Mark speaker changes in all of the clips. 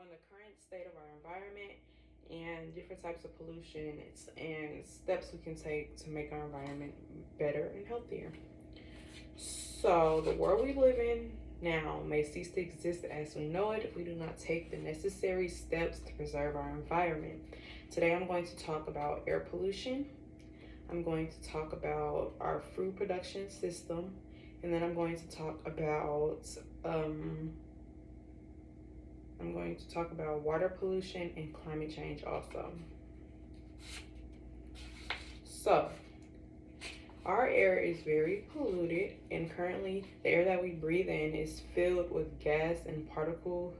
Speaker 1: on the current state of our environment and different types of pollution and steps we can take to make our environment better and healthier. So, the world we live in now may cease to exist as we know it if we do not take the necessary steps to preserve our environment. Today, I'm going to talk about air pollution. I'm going to talk about our food production system, and then I'm going to talk about water pollution and climate change also. So, our air is very polluted, and currently the air that we breathe in is filled with gas and particle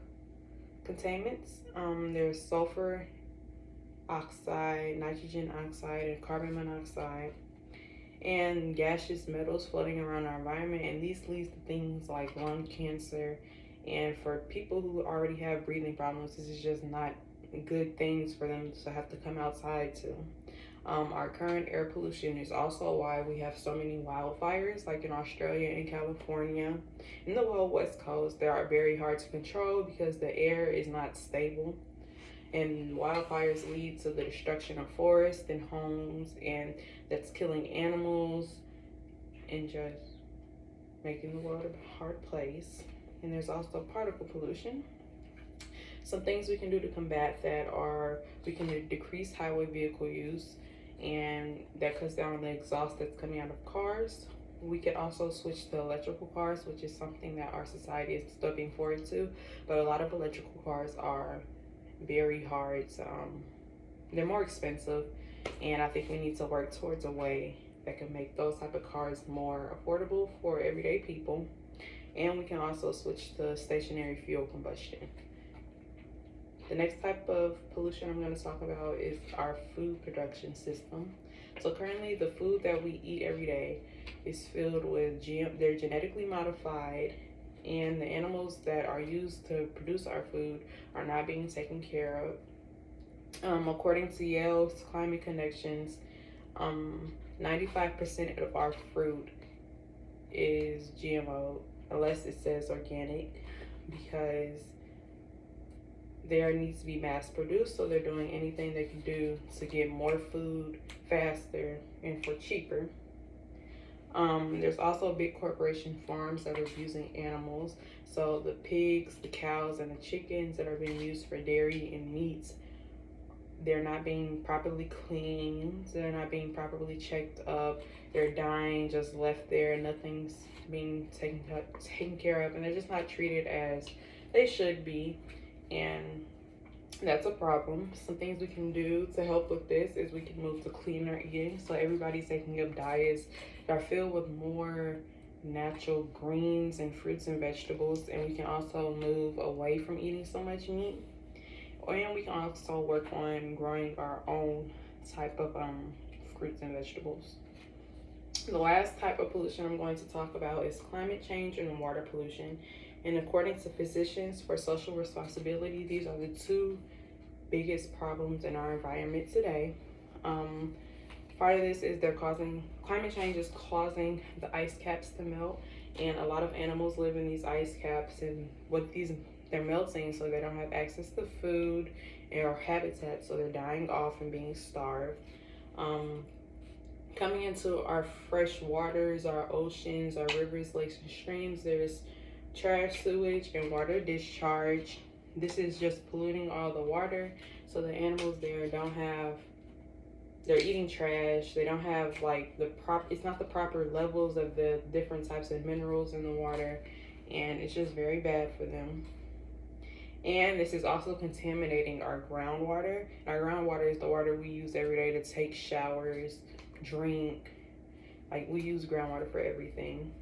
Speaker 1: contaminants. There's sulfur oxide, nitrogen oxide, and carbon monoxide, and gaseous metals floating around our environment, and these leads to things like lung cancer. And for people who already have breathing problems, this is just not good things for them to have to come outside to. Our current air pollution is also why we have so many wildfires, like in Australia and California. In the whole West Coast, they are very hard to control because the air is not stable. And wildfires lead to the destruction of forests and homes, and that's killing animals and just making the world a hard place. And there's also particle pollution. Some things we can do to combat that are we can decrease highway vehicle use, and that cuts down on the exhaust that's coming out of cars. We can also switch to electrical cars, which is something that our society is looking forward to, but a lot of electrical cars are very hard to, they're more expensive, and I think we need to work towards a way that can make those type of cars more affordable for everyday people. And we can also switch to stationary fuel combustion. The next type of pollution I'm going to talk about is our food production system. So currently the food that we eat every day is filled with they're genetically modified, and the animals that are used to produce our food are not being taken care of. According to Yale's Climate Connections, 95% of our fruit is GMO, unless it says organic, because there needs to be mass produced, so they're doing anything they can do to get more food faster and for cheaper. There's also big corporation farms that are using animals. So the pigs, the cows, and the chickens that are being used for dairy and meats, they're not being properly cleaned, they're not being properly checked up, they're dying just left there, nothing's being taken care of, and they're just not treated as they should be. And that's a problem. Some things we can do to help with this is we can move to cleaner eating. So everybody's taking up diets that are filled with more natural greens and fruits and vegetables. And we can also move away from eating so much meat. And we can also work on growing our own type of fruits and vegetables. The last type of pollution I'm going to talk about is climate change and water pollution. And according to Physicians for Social Responsibility, these are the two biggest problems in our environment today. Part of this is climate change is causing the ice caps to melt, and a lot of animals live in these ice caps, and they're melting, so they don't have access to food or habitat, so they're dying off and being starved. Coming into our fresh waters, our oceans, our rivers, lakes, and streams, there's trash, sewage, and water discharge. This is just polluting all the water, so the animals there they're eating trash. They don't have it's not the proper levels of the different types of minerals in the water, and it's just very bad for them. And this is also contaminating our groundwater. Our groundwater is the water we use every day to take showers, drink. Like, we use groundwater for everything.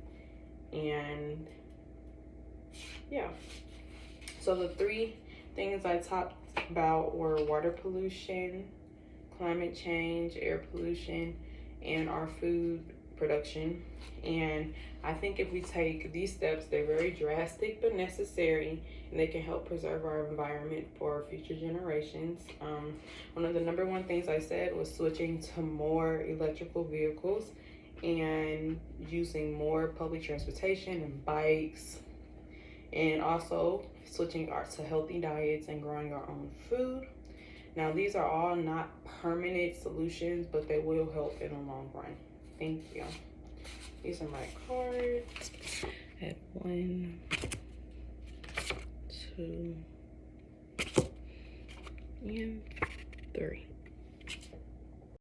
Speaker 1: And yeah. So the three things I talked about were water pollution, climate change, air pollution, and our food production. And I think if we take these steps, they're very drastic but necessary, and they can help preserve our environment for future generations. One of the number one things I said was switching to more electrical vehicles and using more public transportation and bikes and also switching to healthy diets and growing our own food. Now, these are all not permanent solutions, but they will help in the long run. Thank you. These are my cards. I have 1, 2, and 3.